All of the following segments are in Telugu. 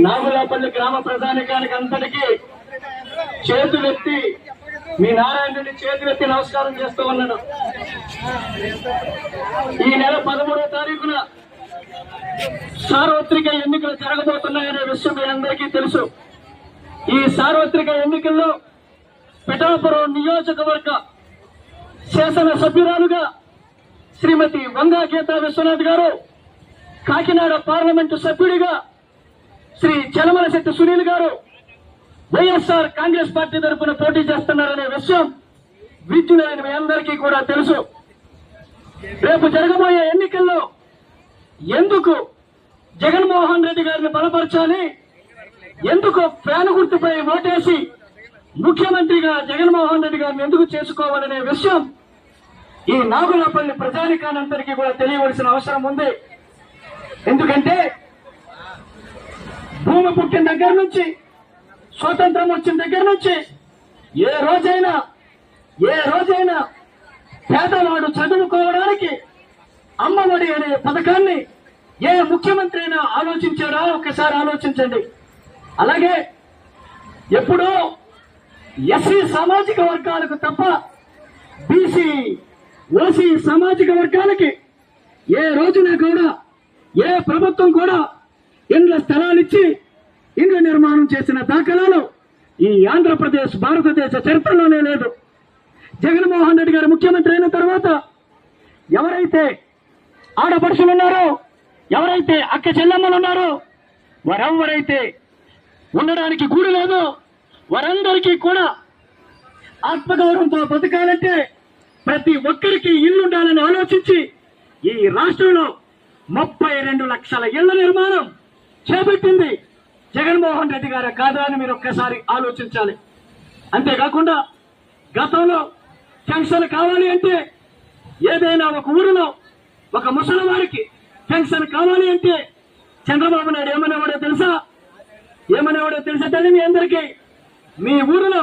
నాగులాపల్లి గ్రామ ప్రధానికానికి అంతటికీ చేతులెత్తి మీ నారాయణుడిని చేతులెత్తి నమస్కారం చేస్తూ ఉన్నాను. ఈ నెల 13వ తారీఖున సార్వత్రిక ఎన్నికలు జరగబోతున్నాయనే విషయం మీ అందరికీ తెలుసు. ఈ సార్వత్రిక ఎన్నికల్లో పిఠాపురం నియోజకవర్గ శాసనసభ్యురాలుగా శ్రీమతి వంగా గీతా విశ్వనాథ్ గారు, కాకినాడ పార్లమెంటు సభ్యుడిగా శ్రీ చలమలశెట్టి సునీల్ గారు వైఎస్ఆర్ కాంగ్రెస్ పార్టీ తరఫున పోటీ చేస్తున్నారనే విషయం విద్యులైన మీ అందరికీ కూడా తెలుసు. రేపు జరగబోయే ఎన్నికల్లో ఎందుకు జగన్మోహన్ రెడ్డి గారిని బలపరచాలి, ఎందుకు ఫ్యాన్ గుర్తుపై ఓటేసి ముఖ్యమంత్రిగా జగన్మోహన్ రెడ్డి గారిని ఎందుకు చేసుకోవాలనే విషయం ఈ నాగులాపల్లి ప్రజానికానందరికీ కూడా తెలియవలసిన అవసరం ఉంది. ఎందుకంటే భూమి పుట్టిన దగ్గర నుంచి, స్వతంత్రం వచ్చిన దగ్గర నుంచి ఏ రోజైనా పేదవాడు చదువుకోవడానికి అమ్మఒడి అనే పథకాన్ని ఏ ముఖ్యమంత్రి అయినా ఆలోచించారో ఒకసారి ఆలోచించండి. అలాగే ఎప్పుడో ఎస్సీ సామాజిక వర్గాలకు తప్ప బీసీ ఓసీ సామాజిక వర్గాలకి ఏ రోజున కూడా ఏ ప్రభుత్వం కూడా ఇండ్ల స్థలాలు ఇచ్చి ఇండ్ల నిర్మాణం చేసిన దాఖలాలు ఈ ఆంధ్రప్రదేశ్ భారతదేశ చరిత్రలోనే లేదు. జగన్మోహన్ రెడ్డి గారు ముఖ్యమంత్రి అయిన తర్వాత ఎవరైతే ఆడపడుచులు ఉన్నారో, ఎవరైతే అక్క చెల్లెమ్మలు ఉన్నారో, వారెవరైతే ఉండడానికి గూడు లేదో వారందరికీ కూడా ఆత్మగౌరవంతో బతకాలంటే ప్రతి ఒక్కరికి ఇల్లు ఉండాలని ఆలోచించి ఈ రాష్ట్రంలో 32 లక్షల ఇళ్ల నిర్మాణం చేపట్టింది జగన్మోహన్ రెడ్డి గారు కాదా అని మీరు ఒక్కసారి ఆలోచించాలి. అంతేకాకుండా గతంలో పెన్షన్ కావాలి అంటే ఏదైనా ఒక ఊరిలో ఒక ముసలివారికి పెన్షన్ కావాలి అంటే చంద్రబాబు నాయుడు ఏమనేవాడో తెలుసా తల్లి మీ అందరికీ? మీ ఊరిలో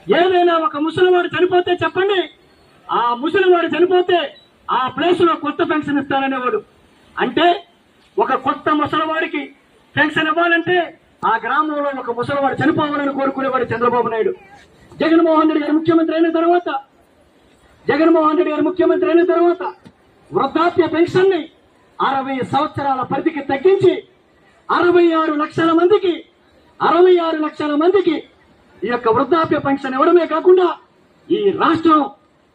ఏదైనా ఒక ముసలివాడు చనిపోతే చెప్పండి, ఆ ముసలివాడు చనిపోతే ఆ ప్లేస్ లో కొత్త పెన్షన్ ఇస్తారనేవాడు. అంటే ఒక కొత్త ముసలివాడికి పెన్షన్ ఇవ్వాలంటే ఆ గ్రామంలో ఒక ముసలివాడు చనిపోవాలని కోరుకునేవాడు చంద్రబాబు నాయుడు. జగన్మోహన్ రెడ్డి గారు ముఖ్యమంత్రి అయిన తర్వాత వృద్ధాప్య పెన్షన్ ని 60 సంవత్సరాల పరిధికి తగ్గించి 66 లక్షల మందికి ఈ యొక్క వృద్ధాప్య పెన్షన్ ఇవ్వడమే కాకుండా ఈ రాష్ట్రం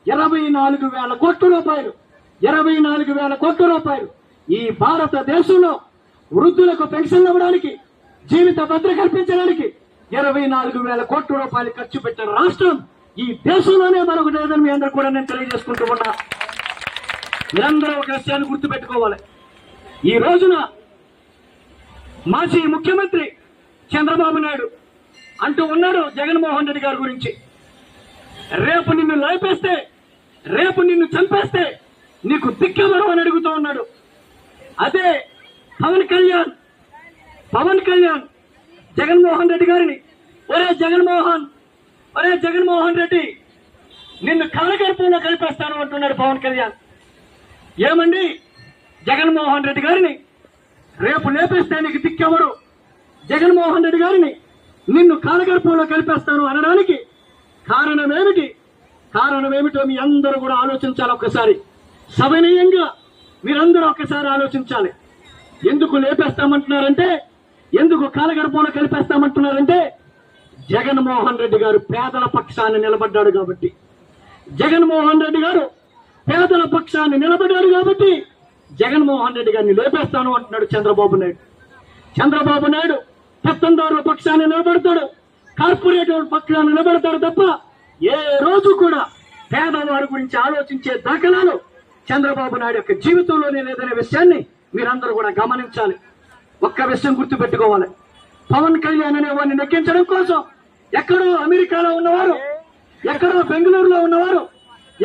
24,000 కోట్ల రూపాయలు ఈ భారతదేశంలో వృద్ధులకు పెన్షన్ ఇవ్వడానికి, జీవిత భద్రత కల్పించడానికి 24,000 కోట్ల రూపాయలు ఖర్చు పెట్టిన రాష్ట్రం ఈ దేశంలోనే మరొకటి లేదని మీ అందరూ కూడా నేను తెలియజేసుకుంటూ ఉన్నా. మీరందరూ ఒక విషయాన్ని గుర్తుపెట్టుకోవాలి. ఈ రోజున మాజీ ముఖ్యమంత్రి చంద్రబాబు నాయుడు అంటూ ఉన్నాడు జగన్మోహన్ రెడ్డి గారి గురించి, రేపు నిన్ను లేపేస్తే, రేపు నిన్ను చంపేస్తే నీకు దిక్కెవరు అని అడుగుతూ ఉన్నాడు. అదే పవన్ కళ్యాణ్ జగన్మోహన్ రెడ్డి గారిని, ఒరే జగన్మోహన్ రెడ్డి నిన్ను కాలగర్భంలో కలిపేస్తాను అంటున్నాడు పవన్ కళ్యాణ్. ఏమండి, జగన్మోహన్ రెడ్డి గారిని రేపు లేపేస్తే నీకు దిక్కెవరు, జగన్మోహన్ రెడ్డి గారిని నిన్ను కాలగర్భంలో కలిపేస్తాను అనడానికి కారణమేమిటో మీ అందరూ కూడా ఆలోచించాలి. ఒక్కసారి సవినయంగా మీరందరూ ఒక్కసారి ఆలోచించాలి. ఎందుకు లేపేస్తామంటున్నారంటే, ఎందుకు కాలగర్భంలో కలిపేస్తామంటున్నారంటే జగన్మోహన్ రెడ్డి గారు పేదల పక్షాన్ని నిలబడ్డాడు కాబట్టి, జగన్మోహన్ రెడ్డి గారు జగన్మోహన్ రెడ్డి గారిని లేపేస్తాను అంటున్నాడు చంద్రబాబు నాయుడు పెత్తందారుల పక్షాన్ని నిలబడతాడు, కార్పొరేటర్ పక్షాన్ని నిలబడతాడు తప్ప ఏ రోజు కూడా పేదవారి గురించి ఆలోచించే దాఖలాలు చంద్రబాబు నాయుడు యొక్క జీవితంలోనే లేదనే విషయాన్ని మీరందరూ కూడా గమనించాలి. ఒక్క విషయం గుర్తుపెట్టుకోవాలి, పవన్ కళ్యాణ్ అనే వారిని నెగ్గించడం కోసం ఎక్కడో అమెరికాలో ఉన్నవారు, ఎక్కడో బెంగళూరులో ఉన్నవారు,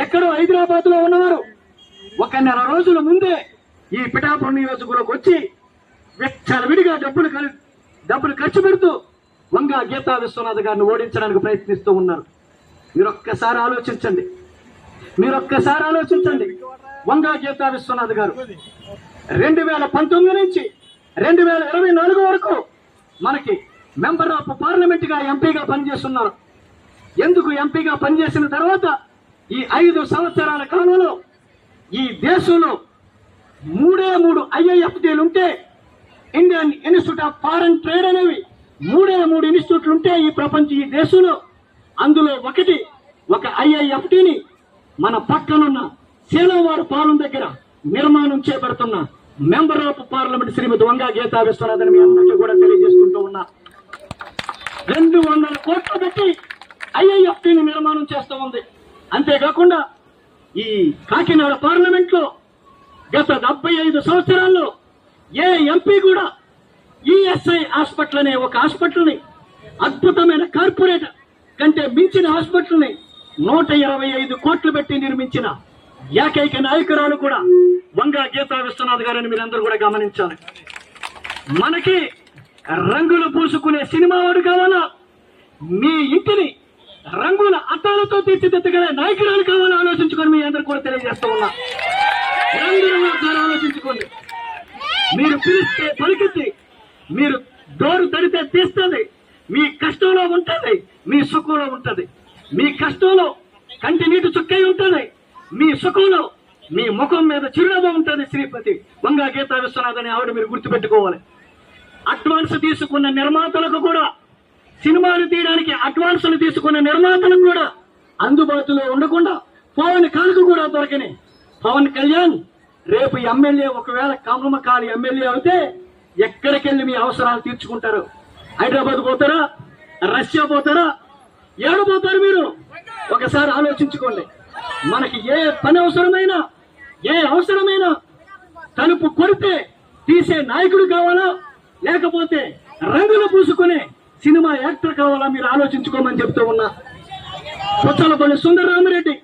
ఎక్కడో హైదరాబాద్ లో ఉన్నవారు 1 నెల రోజుల ముందే ఈ పిఠాపురం నియోజకవర్గంలోకి వచ్చి విచ్చలవిడిగా డబ్బులు ఖర్చు పెడుతూ వంగా గీతా విశ్వనాథ్ గారిని ఓడించడానికి ప్రయత్నిస్తూ ఉన్నారు. మీరొక్కసారి ఆలోచించండి. వంగా గీతా విశ్వనాథ్ గారు 2019 నుంచి 2024 వరకు మనకి మెంబర్ ఆఫ్ పార్లమెంట్ గా ఎంపీగా పనిచేస్తున్నారు. ఎందుకు ఎంపీగా పనిచేసిన తర్వాత ఈ 5 సంవత్సరాల కాలంలో ఈ దేశంలో 3 IIFTలు ఉంటే, Indian institute of foreign trade అనేవి 3 ఇన్స్టిట్యూట్లు ఉంటే ఈ దేశంలో అందులో ఒక IIFTని మన పక్కనున్న శీలంవారి పాలెం దగ్గర నిర్మాణం చేపడుతున్న మెంబర్ ఆఫ్ పార్లమెంట్ శ్రీమతి వంగా గీతా విశ్వనాథన్ మీ అందరికీ కూడా తెలియజేసుకుంటూ ఉన్నా. 200 కోట్లు పెట్టి IIFTని నిర్మాణం చేస్తూ ఉంది. అంతేకాకుండా ఈ కాకినాడ పార్లమెంట్ లో గత 75 సంవత్సరాల్లో ఏ ఎంపీ కూడా ESI హాస్పిటల్ అనే ఒక హాస్పిటల్ని, అద్భుతమైన కార్పొరేట్ కంటే మించిన హాస్పిటల్ని 125 కోట్లు పెట్టి నిర్మించిన ఏకైక నాయకురాలు కూడా వంగా గీతా విశ్వనాథ్ గారని మీరందరూ కూడా గమనించాలి. మనకి రంగులు పూసుకునే సినిమా వాడు కావాలా, మీ ఇంటిని రంగుల అద్దాలతో తీర్చిదిద్దగల నాయకురాలు కావాలో ఆలోచించుకొని మీ అందరూ కూడా తెలియజేస్తూ ఉన్నా. ఆలోచించుకోండి. మీరు పిలిస్తే పలికింది, మీరు డోరు తడితే తీస్తుంది, మీ కష్టంలో ఉంటుంది, మీ సుఖంలో ఉంటుంది. మీ కష్టంలో కంటి నీటి చుక్కై ఉంటుంది, మీ సుఖంలో మీ ముఖం మీద చిరునవ్వు ఉంటుంది. శ్రీపతి వంగా గీతా విశ్వనాథ్ అని ఆవిడ మీరు గుర్తుపెట్టుకోవాలి. అడ్వాన్స్ తీసుకున్న నిర్మాతలకు కూడా, సినిమాలు తీయడానికి అడ్వాన్సులు తీసుకున్న నిర్మాతలకు కూడా అందుబాటులో ఉండకుండా ఫోన్ కాలుకు కూడా దొరకని పవన్ కళ్యాణ్ రేపు ఎమ్మెల్యే, ఒకవేళ కమలమకాలి ఎమ్మెల్యే అయితే ఎక్కడికి వెళ్ళి మీ అవసరాలు తీర్చుకుంటారు? హైదరాబాద్ పోతారా? రష్యా పోతారా? ఏడు పోతారు? మీరు ఒకసారి ఆలోచించుకోండి. మనకి ఏ పని అవసరమైనా తలుపు కొడితే తీసే నాయకుడు కావాలా, లేకపోతే రంగులు పూసుకునే సినిమా యాక్టర్ కావాలా? మీరు ఆలోచించుకోమని చెప్తూ ఉన్నా. పుచ్చలపల్లి సుందరరామిరెడ్డి,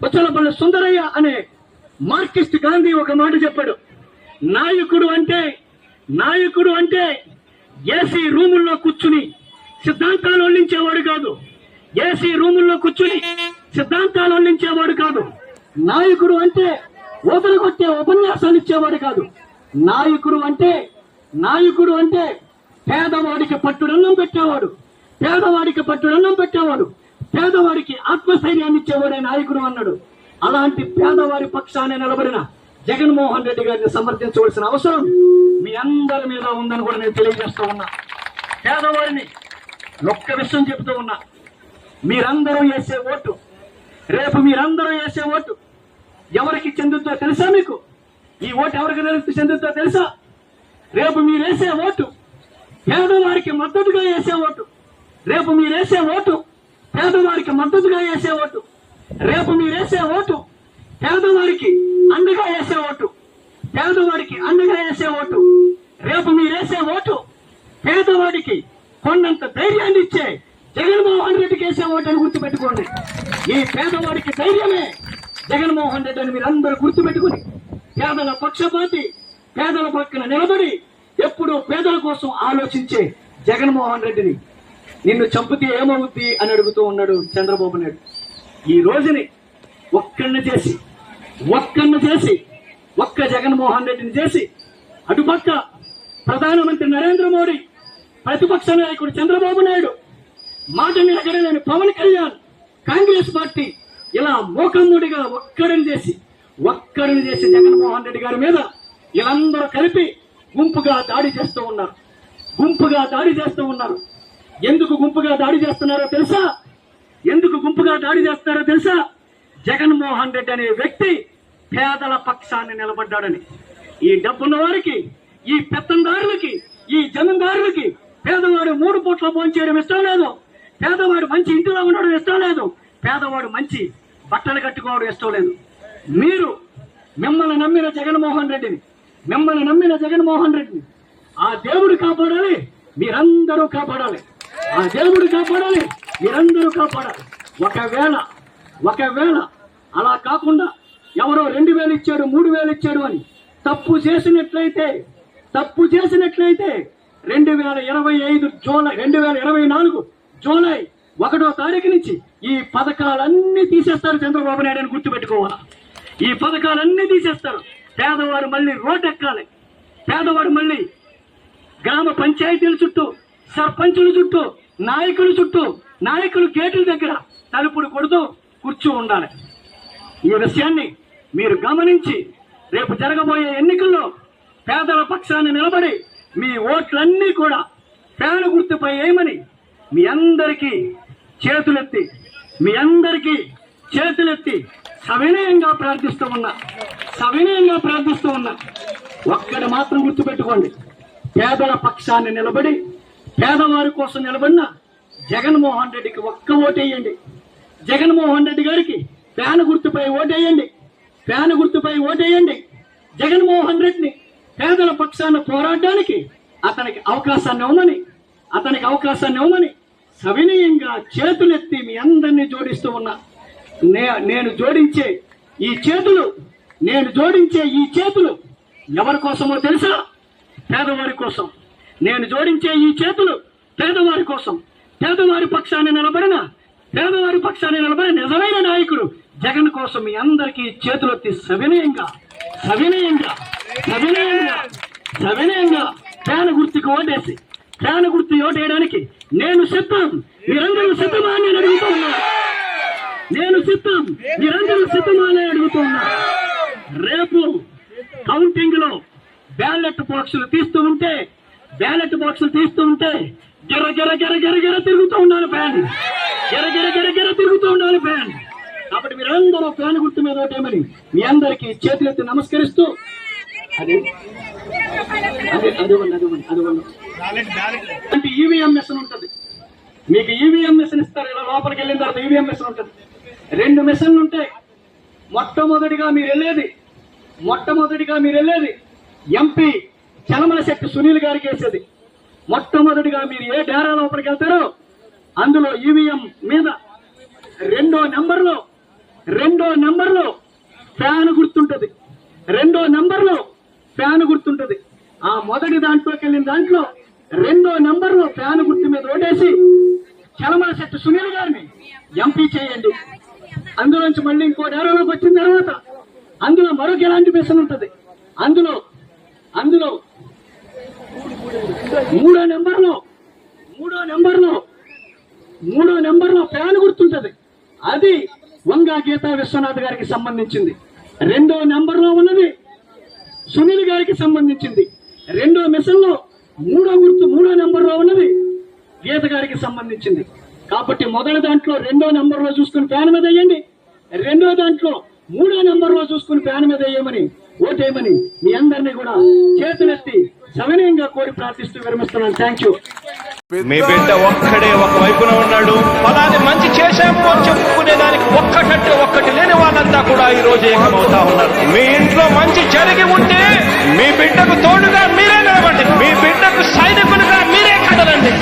పుచ్చలపల్లి సుందరయ్య అనే మార్క్సిస్ట్ గాంధీ ఒక మాట చెప్పాడు. నాయకుడు అంటే ఏసీ రూముల్లో కూర్చుని సిద్ధాంతాలు వల్లించేవాడు కాదు. ఏసీ రూముల్లో కూర్చుని సిద్ధాంతాలు వల్లించేవాడు కాదు. నాయకుడు అంటే ఓదలుగొట్టే ఉపన్యాసాలు ఇచ్చేవాడు కాదు. నాయకుడు అంటే పేదవాడికి పట్టుడన్నం పెట్టేవాడు, పేదవాడికి ఆత్మస్థైర్యాన్ని ఇచ్చేవాడే నాయకుడు అన్నాడు. అలాంటి పేదవారి పక్షాన్ని నిలబడిన జగన్మోహన్ రెడ్డి గారిని సమర్థించవలసిన అవసరం మీ అందరి మీద ఉందని కూడా నేను తెలియజేస్తూ ఉన్నా. పేదవారిని ఒక్క విషయం చెబుతూ ఉన్నా. మీరందరూ వేసే ఓటు, రేపు మీరందరూ వేసే ఓటు ఎవరికి చెందుతో తెలుసా? మీకు ఈ ఓటు ఎవరికి చెందుతో తెలుసా? రేపు మీరు వేసే ఓటు పేదవారికి మద్దతుగా వేసే ఓటు. రేపు మీరు వేసే ఓటు పేదవారికి మద్దతుగా వేసే ఓటు. రేపు మీరు వేసే ఓటు పేదవారికి అండగా వేసే ఓటు. రేపు మీరు వేసే ఓటు పేదవాడికి కొండంత ధైర్యాన్ని ఇచ్చే జగన్మోహన్ రెడ్డికి వేసే ఓటు అని గుర్తుపెట్టుకోండి. ఈ పేదవాడికి ధైర్యమే జగన్మోహన్ రెడ్డి అని మీరందరూ గుర్తుపెట్టుకుని పేదల పక్షపాతి, పేదల పక్కన నిలబడి ఎప్పుడూ పేదల కోసం ఆలోచించే జగన్మోహన్ రెడ్డిని నిన్ను చంపితే ఏమవుద్ది అని అడుగుతూ ఉన్నాడు చంద్రబాబు నాయుడు. ఈ రోజుని ఒక్క జగన్మోహన్ రెడ్డిని చేసి అటుపక్క ప్రధానమంత్రి నరేంద్ర మోడీ, ప్రతిపక్ష నాయకుడు చంద్రబాబు నాయుడు, మాట నిలకడలేని పవన్ కళ్యాణ్, కాంగ్రెస్ పార్టీ ఇలా మోకమ్ముడిగా ఒక్కడిని చేసి జగన్మోహన్ రెడ్డి గారి మీద వీళ్ళందరూ కలిపి గుంపుగా దాడి చేస్తూ ఉన్నారు. ఎందుకు గుంపుగా దాడి చేస్తున్నారో తెలుసా? జగన్మోహన్ రెడ్డి అనే వ్యక్తి పేదల పక్షాన్ని నిలబడ్డాడని. ఈ డబ్బున్న వారికి, ఈ పెత్తందారులకి, ఈ జమీందారులకి పేదవాడు 3 పూట్ల భోంచేయడం ఇష్టం లేదు, పేదవాడు మంచి ఇంటిలో ఉండడం ఇష్టం లేదు, పేదవాడు మంచి బట్టలు కట్టుకోవడం ఇష్టం లేదు. మిమ్మల్ని నమ్మిన జగన్మోహన్ రెడ్డిని ఆ దేవుడు కాపాడాలి, మీరందరూ కాపాడాలి. ఒకవేళ అలా కాకుండా ఎవరో 2000 ఇచ్చాడు, 3000 ఇచ్చాడు అని తప్పు చేసినట్లయితే 2024 జూలై 1వ తారీఖు నుంచి ఈ పథకాలన్నీ తీసేస్తారు చంద్రబాబు నాయుడు అని గుర్తుపెట్టుకోవాలి. ఈ పథకాలన్నీ తీసేస్తారు. పేదవాడు మళ్ళీ రోడ్డెక్కాలి, పేదవాడు మళ్ళీ గ్రామ పంచాయతీల చుట్టూ, సర్పంచుల చుట్టూ, నాయకుల చుట్టూ, నాయకులు గేట్ల దగ్గర తలుపులు కొడుతూ కూర్చో ఉండాలి. ఈ విషయాన్ని మీరు గమనించి రేపు జరగబోయే ఎన్నికల్లో పేదల పక్షాన్ని నిలబడి మీ ఓట్లన్నీ కూడా ఫ్యాన్ గుర్తుపై వేయమని మీ అందరికీ చేతులెత్తి సవినయంగా ప్రార్థిస్తూ ఉన్నా. ఒక్కటి మాత్రం గుర్తుపెట్టుకోండి, పేదల పక్షాన్ని నిలబడి పేదవారి కోసం నిలబడిన జగన్మోహన్ రెడ్డికి ఒక్క ఓటేయండి. జగన్మోహన్ రెడ్డి గారికి ఫ్యాన్ గుర్తుపై ఓటేయండి. జగన్మోహన్ రెడ్డిని పేదల పక్షాన్ని పోరాడడానికి అతనికి అవకాశాన్ని ఇవ్వమని సవినయంగా చేతులెత్తి మీ అందరినీ జోడిస్తూ ఉన్నా. నేను జోడించే ఈ చేతులు ఎవరి కోసమో తెలుసా? పేదవారి కోసం. నేను జోడించే ఈ చేతులు పేదవారి కోసం. పేదవారి పక్షాన్ని నిలబడిన నిజమైన నాయకుడు జగన్ కోసం మీ అందరికీ చేతులెత్తి సవినయంగా ఫ్యాన్ గుర్తుకు ఓటేయడానికి నేను సిద్ధం. మీరందరూ సిద్ధమా అని అడుగుతూ ఉన్నా. రేపు కౌంటింగ్ లో బ్యాలెట్ బాక్సులు తీస్తూ ఉంటే గిర తిరుగుతూ ఉండాలి ఫ్యాన్. కాబట్టి మీరందరూ ఫ్యాన్ గుర్తు మీద ఓటేయమని మీ అందరికీ చేతులెత్తి నమస్కరిస్తూ అంటే ఈవీఎం మిషన్ ఉంటుంది. మీకు ఈవీఎం మిషన్ ఇస్తారు. ఇలా లోపలికి వెళ్ళిన తర్వాత ఈవీఎం మిషన్ ఉంటుంది. 2 మిషన్లు ఉంటాయి. మొట్టమొదటిగా మీరు వెళ్ళేది ఎంపీ చలమలశెట్టి సునీల్ గారికి వేసేది. మొట్టమొదటిగా మీరు ఏ డేరా లోపలికి వెళ్తారో అందులో ఈవీఎం మీద రెండో నెంబర్లో ఫ్యాన్ గుర్తుంటది. ఆ మొదటి దాంట్లోకి వెళ్ళిన దాంట్లో 2వ నెంబర్లో ఫ్యాన్ గుర్తు మీద ఓటేసి చలమలశెట్టి సునీల్ గారిని ఎంపీ చేయండి. అందులోంచి మళ్ళీ ఇంకో డేరాలోకి వచ్చిన తర్వాత అందులో మరొక ఎలాంటి మిషన్ ఉంటుంది. అందులో మూడో నెంబర్లో ఫ్యాన్ గుర్తుంటది. అది వంగా గీతా విశ్వనాథ్ గారికి సంబంధించింది. 2వ నెంబర్లో ఉన్నది సునీల్ గారికి సంబంధించింది. 2వ మిషన్ లో 3వ నెంబర్లో ఉన్నది గీత గారికి సంబంధించింది. కాబట్టి మొదటి దాంట్లో 2వ నెంబర్లో చూసుకుని ఫ్యాన్ మీద వేయండి. 2వ దాంట్లో 3వ నెంబర్లో చూసుకుని ఫ్యాన్ మీద వేయమని ఓటేయమని మీ అందరినీ కూడా చేతులెత్తి సవినయంగా కోరి ప్రార్థిస్తూ విరమిస్తున్నాను. Thank you. మీ బిడ్డ ఒక్కడే ఒకవైపున ఉన్నాడు. ఫలాన్ని మంచి చేశాము అని చెప్పుకునే దానికి ఒక్కటి లేని వాళ్ళంతా కూడా ఈ రోజు ఏకమవుతా ఉన్నారు. మీ ఇంట్లో మంచి జరిగి ఉంటే మీ బిడ్డకు తోడుగా మీరే నిలబండి. మీ బిడ్డకు సైనికులుగా మీరే కదలండి.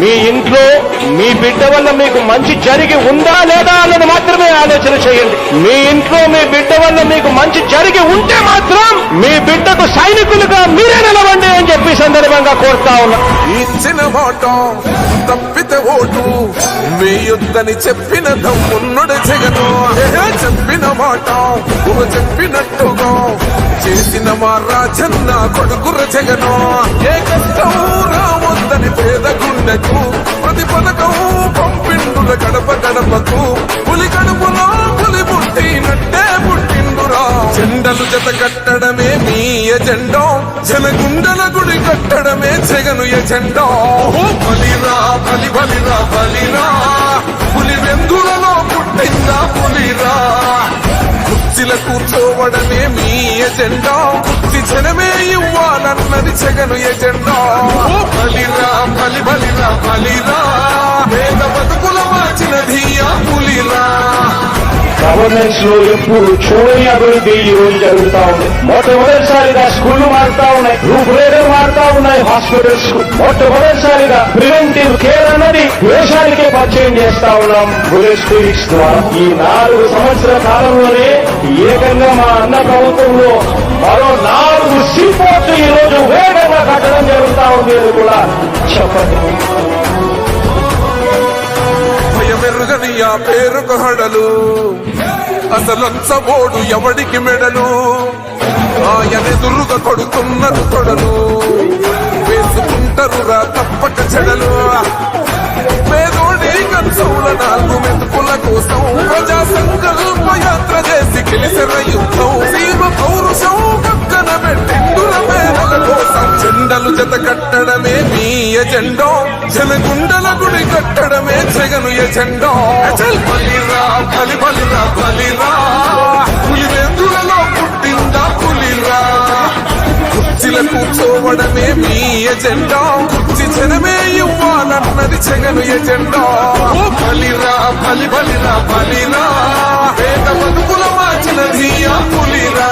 మీ ఇంట్లో మీ బిడ్డ వల్ల మీకు మంచి జరిగి ఉందా లేదా అన్నది మాత్రమే ఆలోచన చేయండి. మీ ఇంట్లో మీ బిడ్డ వల్ల మీకు మంచి జరిగి ఉంటే మాత్రం మీ బిడ్డకు సైనికులుగా మీరే నిలవండి అని చెప్పి సందర్భంగా కోరుతా ఉన్నా. ఇచ్చిన మాట తప్పితే ఓటు వేయొద్దని చెప్పిన దమ్మున్నడు జగను. చెప్పిన మాట చెప్పినట్టుగా చేసిన మా రాజన్న కొడుకుర జగను. ఏ కష్టం రావద్దని పేద గుండెకు ప్రతి పథకం పంపిండుల గడపకు. పులి కడుపులో పులి పుట్టినట్టే పుట్టిండురా. జెండలు జత కట్టడమే మీ ఎజెండా. జనగుండల గుడి కట్టడమే జగను ఎజెండా. బలిరా బలిరా పులి వెందులలో పుట్టిందా పులిరా. కుర్చీల కూర్చోవడమే మీ ఎజెండా. కుర్చీ జనమే ఇవ్వాలన్నది జగను ఎజెండా. బలిరా బలిరా పేద బతుకుల మార్చినది ఆ పులిరా. గవర్నెన్స్ లో ఎప్పుడు చూడని అభివృద్ధి ఈ రోజు జరుగుతా ఉంది. మొట్టమొదటిసారిగా స్కూళ్లు మారుతా ఉన్నాయి, రూపురేఖలు మారుతా ఉన్నాయి. హాస్పిటల్స్ మొట్టమొదటిసారిగా ప్రివెంటివ్ కేర్ అన్నది దేశానికే పరిచయం చేస్తా ఉన్నాం బుల్లెట్ క్లినిక్స్ ద్వారా. ఈ 4 సంవత్సరాల కాలంలోనే ఏకంగా మా అన్న ప్రభుత్వంలో మరో 4 సీపోర్ట్లు ఈ రోజు వేగంగా కట్టడం జరుగుతా ఉంది అని కూడా చెప్పండి. భయమెరుగని ఆ పేరుకు హడలు అసలంచబోడు ఎవడికి మెడలు ఆయనెదురుగా కొడుతున్నారు తొడలు వేసుకుంటారు రా తప్పక చెడలు పేదోడి కంచౌల 4 మెతుకుల కోసం ప్రజా సంకల్ప యాత్ర చేసి గెలిసిన యుద్ధం సీమ పౌరుషం పక్కన పెట్టిండుల పేదల కోసం జెండలు జత కట్టడమే మీ ఎజెండో జనగుండల గుడి కట్టడమే జగను ఎజెండో బలిరా బలి బలిరా బలిరా పులివెందులలో పుట్టిందా పులిరా కుర్చీల కూర్చోవడమే మీ ఎజెండా కుర్చీ జనమే ఇవ్వాలన్నది జగను ఎజెండా బలిరా బలి బలిరా బలిరా పేద బతుకుల మార్చినది ఆ పులిరా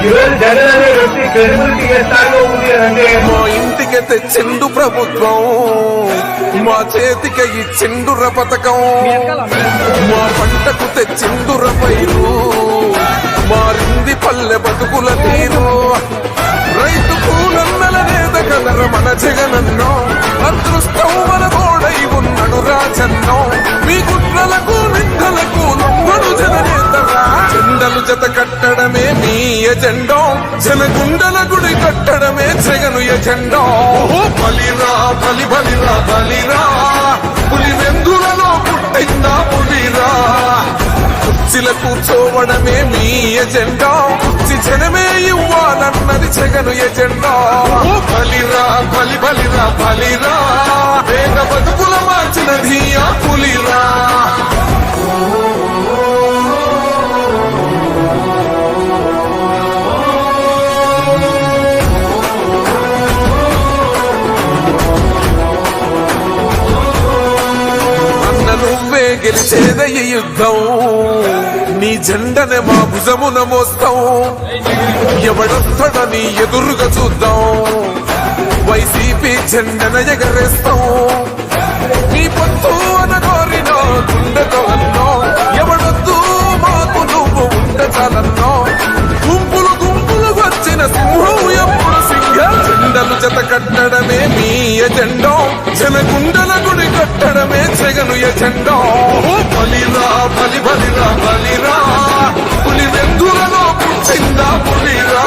ఈరోజు జగన్ అనే వ్యక్తి క్రెడిబిలిటీ ఏ స్థాయిలో ఉంది అంటే మా ఇంటికి తెచ్చిండు ప్రభుత్వం మా చేతికి ఇచ్చిండుర పథకం మా పంటకు తెచ్చిండుర పైరు మారింది పల్లె బతుకుల తీరు రైతు కూలన్నల నేత కదర మన జగనన్నో అదృష్టం మన తోడై ఉన్నాడు రాజన్నో మీ గుట్లకు నిందలకు లొంగడు జననేతరా జెండలు జత కట్టడమే మీ ఎజెండో జనగుండల గుడి కట్టడమే జగను ఎజెండో బలిరా బలి బలిరా బలిరా పులివెందులలో పుట్టిందా పులిరా కుర్చీల కూర్చోవడమే మీ ఎజెండా కుర్చీ జనమే ఇవ్వాలన్నది జగను ఎజెండా బలిరా బలి బలిరా బలిరా పేద బతుకుల మార్చినది ఆ పులిరా నువ్వే గెలిచేదే ఈ యుద్ధం నీ జెండనే మా భుజమున మోస్తాం ఎవడొస్తాడని ఎదురుగా చూద్దాం వైసీపీ జెండన ఎగరేస్తాం నీ పొత్తు అనగోరిన గుండెతో అన్నో ఎవడొద్దు మాకు నువ్వు ఉంటే చాలన్నో గుంపులు గుంపులు వచ్చిన సింహం ఎప్పుడు సింహం జెండలు జత కట్టడమే మీ ఎజెండో జనగుండల గుడి కట్టడమే జగను ఎజెండో బలిరా బలి బలిరా బలిరా పులివెందులలో పుట్టిందా పులిరా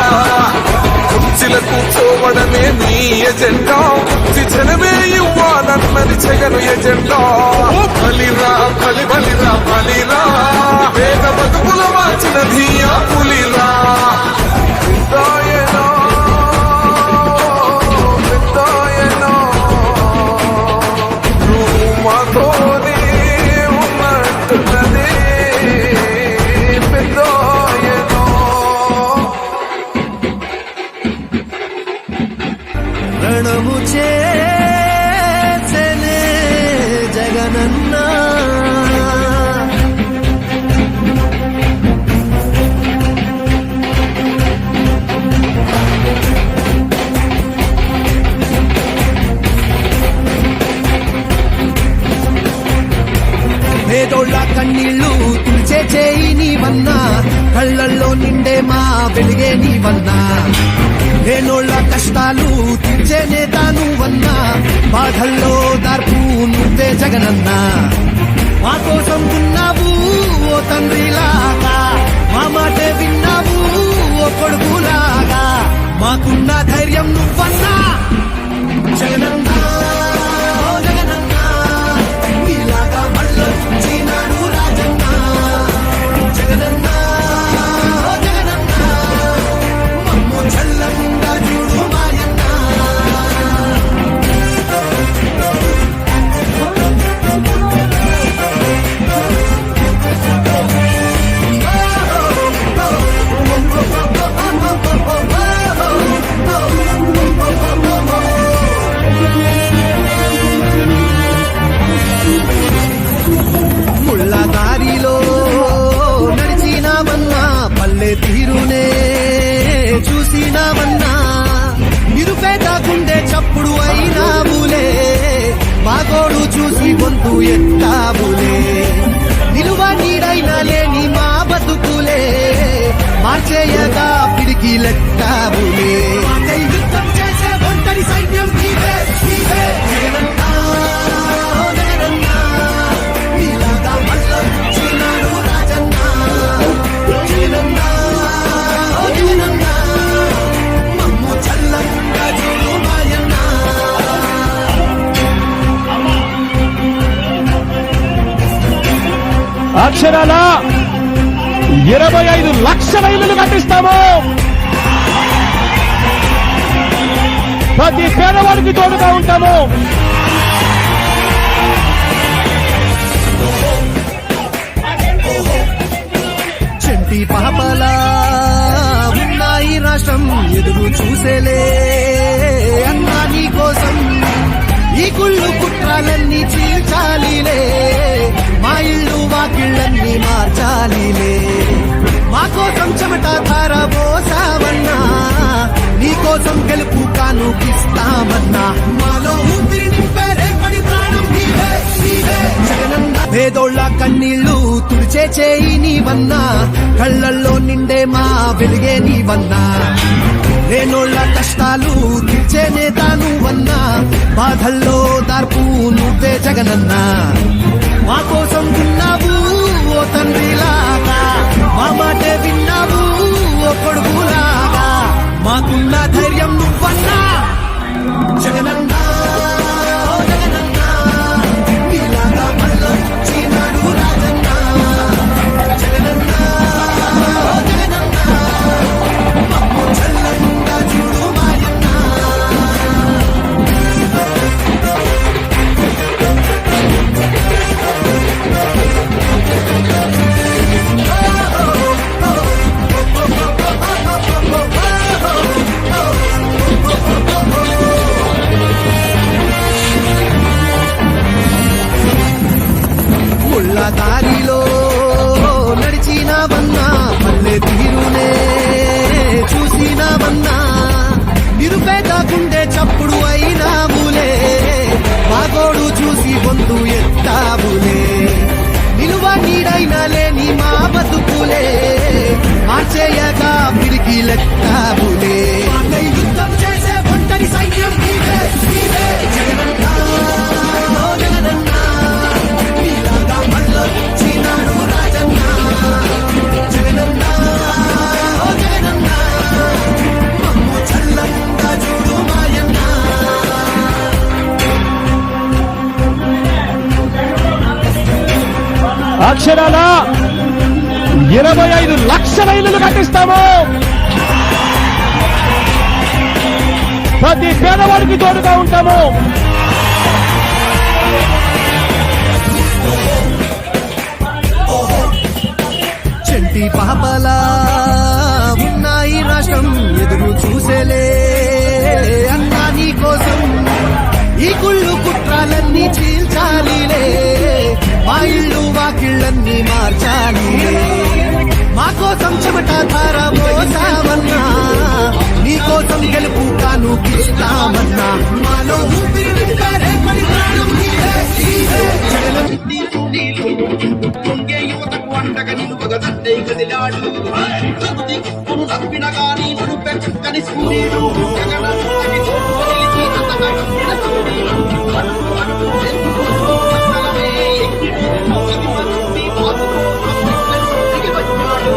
కుర్చీల కూర్చోవడమే మీ ఎజెండా కుర్చీ జనమే ఇవ్వాలన్నది జగను ఎజెండా బలిరా బలి బలిరా బలిరా పేద బతుకుల మార్చినది ఆ పులిరా పెద్దాయనో, పెద్దాయనో, నువ్వు మాతోనే ఉన్నట్టున్నదే పెద్దాయనో. రణము చేసెనే జగనన్న పేదోళ్ళ కన్నీళ్ళు తుడిచే చేయి నీవన్నా కళ్ళల్లో నిండే మా వెలుగే నీవన్నా లేనోళ్ళ కష్టాలు తీర్చే నేత నువ్వన్నా బాధల్లో దార్పు నువ్వే జగనన్నా మా కోసం ఉన్నావు ఓ తండ్రిలాగా మా మాటే విన్నావు ఓ కొడుకులాగా మాకున్న ధైర్యం నువ్వన్నా జగనన్నా ఓ జగనన్నా నీలాగా మళ్ళొచ్చినాడు రాజన్నా జగనన్నా ఓ జగనన్నా మమ్ము చల్లంగా చూడు మాయన్నా ముళ్ళ దారిలో నడిచినామన్నా పల్లె తీరునే చూసినామన్నా నిరుపేద గుండె చప్పుడు అయినావులే మాగోడు చూసి గొంతు ఎత్తావులే నిలువ నీడైనా లేని మా బతుకులే మార్చేయగా పిడికి లెక్కావులే అక్షరాల 25 లక్షల ఇల్లులు కట్టిస్తాము. ప్రతి పేదవాడికి తోడుగా ఉంటాము. చెంటి పాపలా ఉన్నాయి రాష్ట్రం ఎదురు చూసేలే అన్నా నీ కోసం ఈ కుళ్ళు కుట్రాలన్నీ చీల్చాలిలే మా ఇళ్ళు వాకిళ్ళన్నీ మార్చాలిలే మా కోసం చెమట ధార పోసావన్నా నీ కోసం గెలుపు కానుకిస్తామన్నా మాలో ఊపిరి నింపే రేపటి ప్రాణం నీవే నీవే జగనన్న పేదోళ్ళ కన్నీళ్లు తుడిచే చేయి నీవన్నా కళ్ళల్లో నిండే మా వెలుగే నీవన్నా లేనోళ్ళ కష్టాలు తీర్చే నేత నువ్వన్నా బాధల్లో దార్పు నువ్వే జగనన్నా మా కోసం ఉన్నావు ఓ తండ్రిలాగా మా మాటే విన్నావు ఓ కొడుకులాగా మాకున్న ధైర్యం నువ్వన్నా జగనన్నా ఓ జగనన్నా నీలాగా మళ్ళొచ్చినాడు రాజన్నా జగనన్నా ఓ జగనన్నా మమ్ము చల్లంగా చూడు మాయన్నా ముళ్ళ దారిలో నడిచినావన్నా పల్లె తీరునే చూసినావన్నా నిరుపేద గుండె చప్పుడు అయినావులే మాగోడు చూసి బొందు ఎత్తావులే నిలువ నీడైనా లేని మా బతుకులే మార్చేయగా పిడికి లెక్కావులే యుద్ధం చేసే ఒంటరి సైన్యం నీవే నీవే జగనన్నా ఓ జగనన్నా నీలాగా మళ్ళొచ్చినాడు రాజన్నా జగనన్నా ఓ జగనన్నా మమ్ము చల్లంగా చూడు మాయన్నా అక్షరాల 25 లక్షల ఇల్లులు కట్టిస్తాము. ప్రతి పేదవాడికి తోడుగా ఉంటాము. చెంటి పాపలా ఉన్నాయి రాష్ట్రం ఎదురు చూసేలే అన్నా నీ కోసం ఈ కుళ్ళు కుట్రాలన్నీ చీల్చాలిలే మా ఇళ్ళు వాకిళ్ళన్నీ మార్చాలిలే మా కోసం చెమట ధార పోసావన్నా నీ కోసం గెలుపు కానుకిస్తామన్నా మాలో ఊపిరి నింపే రేపటి ప్రాణం నీవే నీవే పొంగే యువతకు అండగా నిలువగదండే గదిలాడు చదువు తప్పిన గాని నడుపే చక్కని సూర్యుడు జగనన్నకి తోలిచి అతగడున్న సూర్యుడు పట్టణమే చదువుని బాధతో తిరిగి వచ్చాడు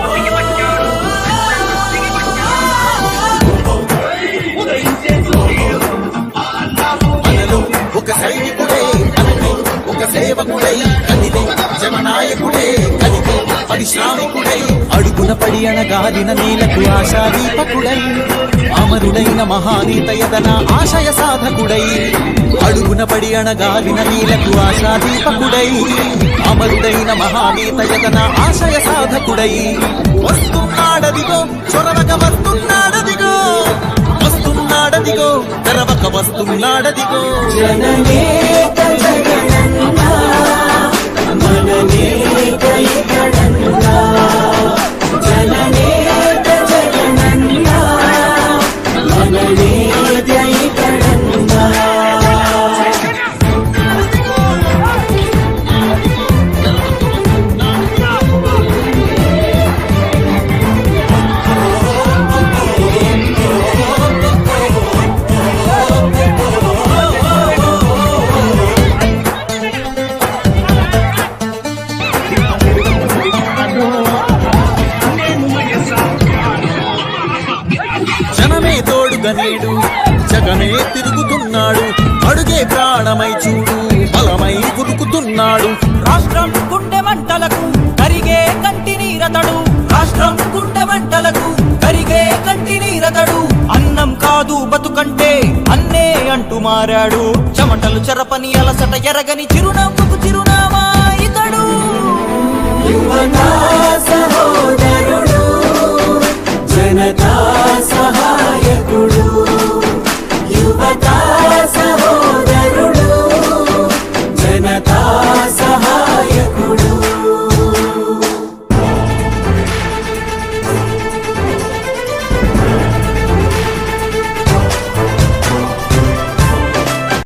తిరిగి వచ్చాడు ఉదయించే సూర్యుడు ఒక సైనికుడే ఒక సేవకుడై కదిలే జననాయకుడే కదిలే పరిశ్రామికుడై అడుగున పడి అనగాదిన నేలకు ఆశాదీపకుడై అమరుడైన మహానీత యదన ఆశయ సాధకుడై అడుగున పడి అనగాదిన నేలకు ఆశాదీపకుడై అమరుడైన మహానీత యదన ఆశయ సాధకుడై వస్తున్నాడదిగో చొరవక వస్తున్నాడదిగో వస్తున్నాడదిగో తెరవక వస్తున్నాడదిగో జననేత జగనన్నా మననేత ఇతడన్నా జననేత జగనన్నా మననేత ఇతడన్నా జనమే తోడుగా నేడు జగమే తిరుగుతున్నాడు అడుగే ప్రాణమై చూడు బలమై ఉరుకుతున్నాడు రాష్ట్రం గుండె మంటలకు కరిగే కంటి నీరతడు, రాష్ట్రం గుండె మంటలకు కరిగే కంటి నీరతడు. అన్నం కాదు బతుకంటే అన్నే అంటూ మారాడు, చెమటలు చెరపని అలసట ఎరగని చిరునవ్వుకు చిరునామా ఇతడు. యువతా సహోదరుడు, జనతా